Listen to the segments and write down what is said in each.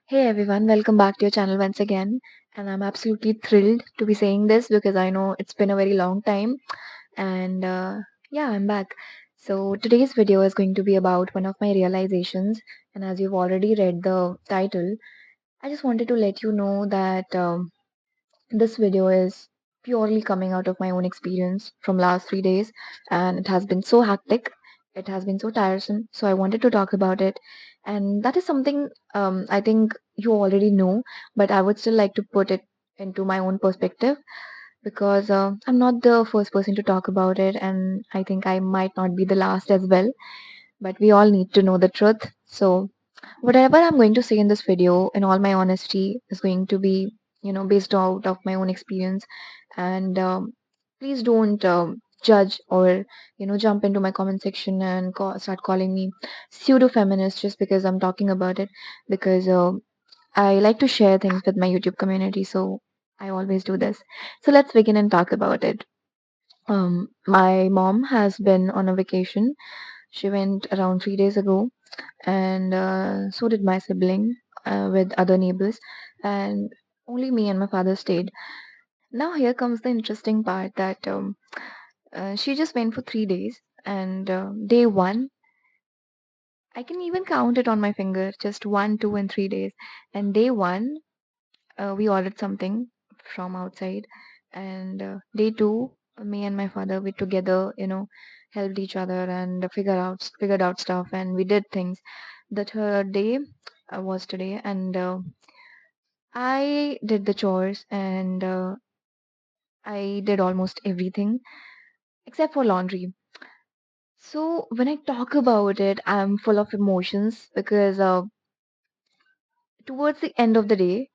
Hey everyone, welcome back to your channel once again. And I'm absolutely thrilled to be saying this because I know it's been a very long time. And yeah, I'm back. So today's video is going to be about one of my realizations. And as you've already read the title, I just wanted to let you know that this video is purely coming out of my own experience from last 3 days, and it has been so hectic. It has been so tiresome. So I wanted to talk about it, and that is something I think you already know, but I would still like to put it into my own perspective because I'm not the first person to talk about it, and I think I might not be the last as well. But we all need to know the truth. So whatever I'm going to say in this video, in all my honesty, is going to be, based out of my own experience. And please don't judge or, jump into my comment section and start calling me pseudo feminist just because I'm talking about it. Because I like to share things with my YouTube community. So I always do this. So let's begin and talk about it. My mom has been on a vacation. She went around 3 days ago, and so did my sibling with other neighbors, and only me and my father stayed. Now here comes the interesting part that she just went for 3 days, and day one, I can even count it on my finger, just 1, 2, and 3 days. And day one, we ordered something from outside, and day two, me and my father we together, helped each other and figured out stuff, and we did things. The third day was today, and I did the chores, and I did almost everything except for laundry. So when I talk about it, I'm full of emotions because towards the end of the day,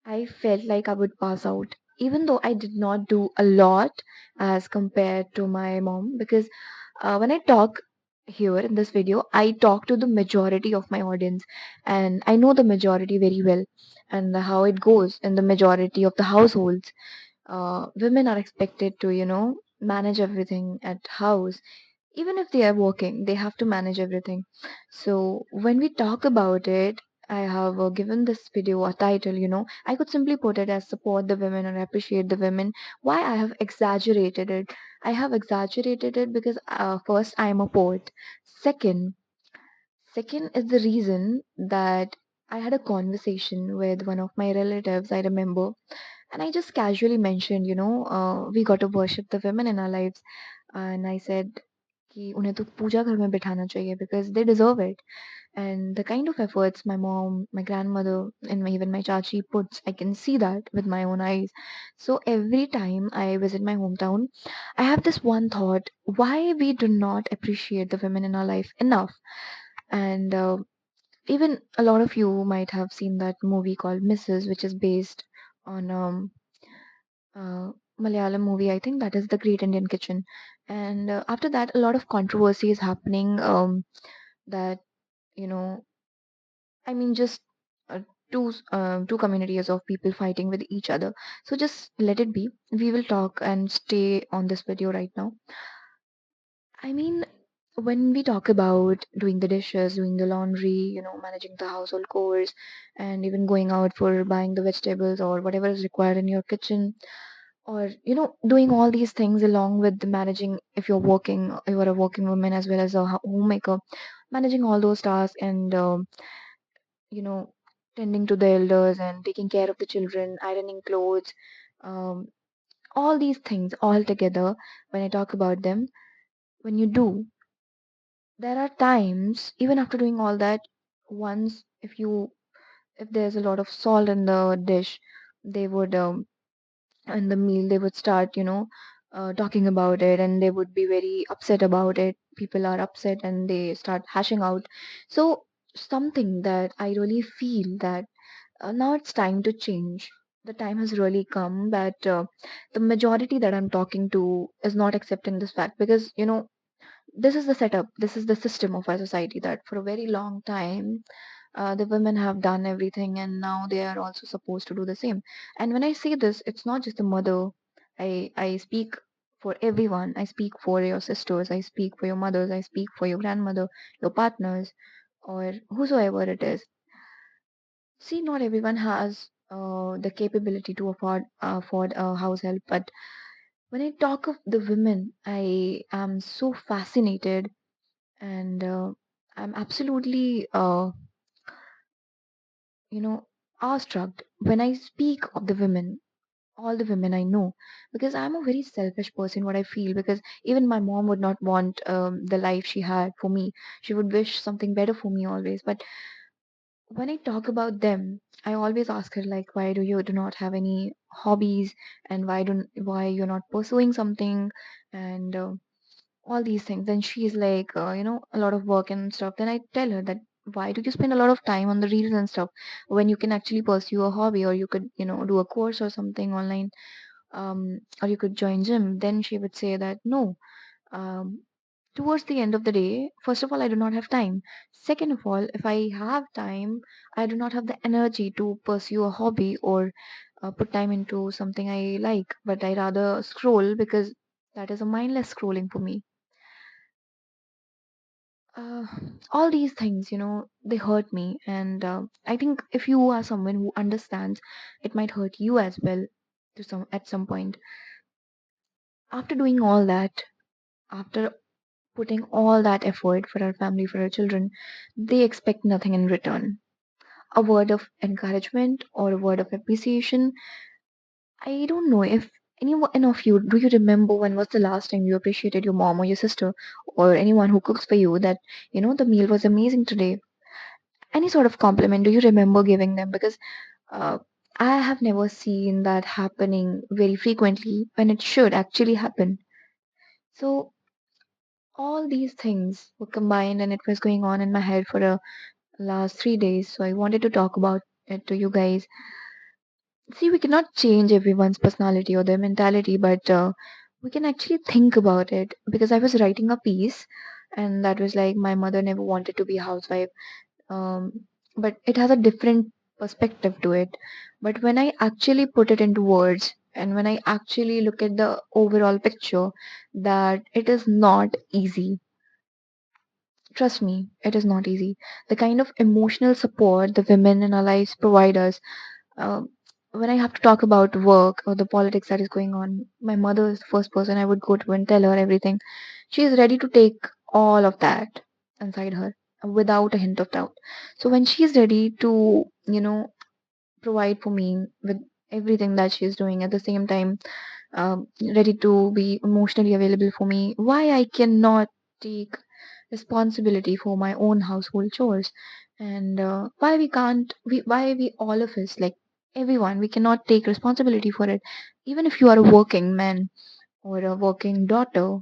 I felt like I would pass out, even though I did not do a lot as compared to my mom. Because when I talk here in this video, I talk to the majority of my audience, and I know the majority very well, and how it goes in the majority of the households. Women are expected to, manage everything at house. Even if they are working, they have to manage everything. So when we talk about it, I have given this video a title, I could simply put it as support the women or appreciate the women. Why I have exaggerated it? I have exaggerated it because first I am a poet. Second, second is the reason that I had a conversation with one of my relatives, I remember, and I just casually mentioned, we got to worship the women in our lives. And I said कि उन्हें तो पूजा घर में बिठाना चाहिए because they deserve it. And the kind of efforts my mom, my grandmother, and even my chachi puts, I can see that with my own eyes. So every time I visit my hometown, I have this one thought: why we do not appreciate the women in our life enough? And even a lot of you might have seen that movie called Mrs., which is based on uh, Malayalam movie. I think that is The Great Indian Kitchen. And after that, a lot of controversy is happening. That you know, I mean, just uh, two communities of people fighting with each other. So just let it be. We will talk and stay on this video right now. I mean, when we talk about doing the dishes, doing the laundry, managing the household chores, and even going out for buying the vegetables or whatever is required in your kitchen, or doing all these things along with the managing, if you're working, you are a working woman as well as a homemaker, managing all those tasks and you know tending to the elders and taking care of the children, ironing clothes, um, all these things all together. When I talk about them, when you do, there are times even after doing all that, once if there's a lot of salt in the dish, they would in the meal they would start talking about it, and they would be very upset about it. People are upset and they start hashing out. So something that I really feel that now it's time to change. The time has really come that the majority that I'm talking to is not accepting this fact, because this is the setup, this is the system of our society, that for a very long time the women have done everything, and now they are also supposed to do the same. And when I say this, it's not just the mother. I speak for everyone. I speak for your sisters, I speak for your mothers, I speak for your grandmother, your partners, or whosoever it is. See, not everyone has the capability to afford a house help, but when I talk of the women, I am so fascinated, and I'm absolutely you know awestruck when I speak of the women, all the women I know, because I'm a very selfish person. What I feel, because even my mom would not want the life she had for me. She would wish something better for me always. But when I talk about them, I always ask her like, why do not have any hobbies, and why you're not pursuing something, and all these things. Then she's like, a lot of work and stuff. Then I tell her that, why do you spend a lot of time on the reels and stuff when you can actually pursue a hobby, or you could, do a course or something online, or you could join gym. Then she would say that no, um, towards the end of the day, first of all, I do not have time. Second of all, if I have time, I do not have the energy to pursue a hobby, or put time into something I like, but I rather scroll, because that is a mindless scrolling for me. uh, all these things, they hurt me, and I think if you are someone who understands, it might hurt you as well, to some at some point. After doing all that, after putting all that effort for our family, for our children, they expect nothing in return. A word of encouragement or a word of appreciation. I don't know if anyone of you, do you remember when was the last time you appreciated your mom or your sister, or anyone who cooks for you, that the meal was amazing today? Any sort of compliment, do you remember giving them? Because uh, I have never seen that happening very frequently when it should actually happen. So all these things were combined, and it was going on in my head for the last 3 days. So I wanted to talk about it to you guys. See, we cannot change everyone's personality or their mentality, but we can actually think about it. Because I was writing a piece, and that was like, my mother never wanted to be a housewife, but it has a different perspective to it. But when I actually put it into words, and when I actually look at the overall picture, that it is not easy. Trust me, it is not easy. The kind of emotional support the women in our lives provide us. Um, when I have to talk about work or the politics that is going on, my mother is the first person I would go to and tell her everything. She is ready to take all of that inside her without a hint of doubt. So when she is ready to, provide for me with everything that she is doing, at the same time, ready to be emotionally available for me, why I cannot take responsibility for my own household chores? And why we all of us, like everyone, we cannot take responsibility for it? Even if you are a working man, or a working daughter,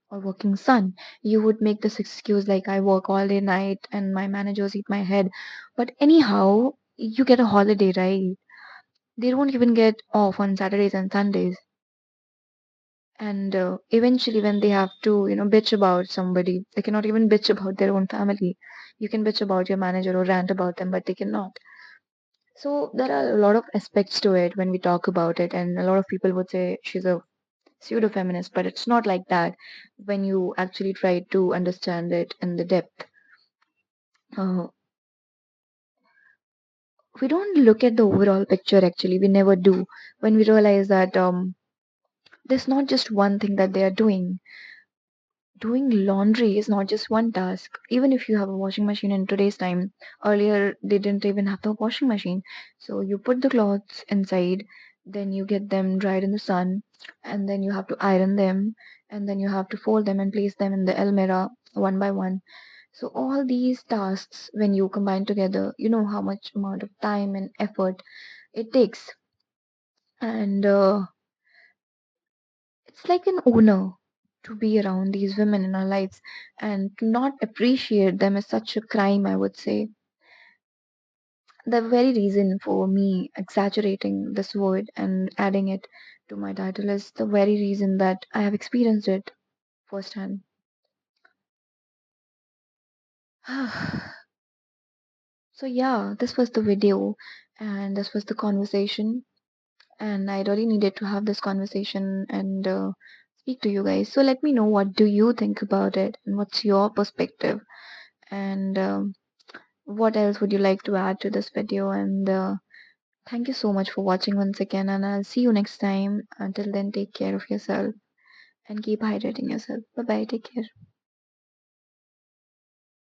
or working son, you would make this excuse like, I work all day night and my managers eat my head. But anyhow, you get a holiday, right? They don't even get off on Saturdays and Sundays. And eventually, when they have to, bitch about somebody, they cannot even bitch about their own family. You can bitch about your manager or rant about them, but they cannot. So there are a lot of aspects to it when we talk about it, and a lot of people would say she's a pseudo feminist, but it's not like that when you actually try to understand it in the depth. uh, we don't look at the overall picture, actually we never do, when we realize that there's not just one thing that they are doing. Doing laundry is not just one task. Even if you have a washing machine in today's time, earlier they didn't even have the washing machine. So you put the clothes inside, then you get them dried in the sun, and then you have to iron them, and then you have to fold them and place them in the almirah one by one. So all these tasks, when you combine together, you know how much amount of time and effort it takes. And it's like an honor to be around these women in our lives, and to not appreciate them is such a crime, I would say. The very reason for me exaggerating this word and adding it to my title is the very reason that I have experienced it firsthand. So, yeah, this was the video, and this was the conversation, and I really needed to have this conversation and speak to you guys. So, let me know, what do you think about it, and what's your perspective? And what else would you like to add to this video? And thank you so much for watching once again, and I'll see you next time. Until then, take care of yourself and keep hydrating yourself. Bye bye. Take care.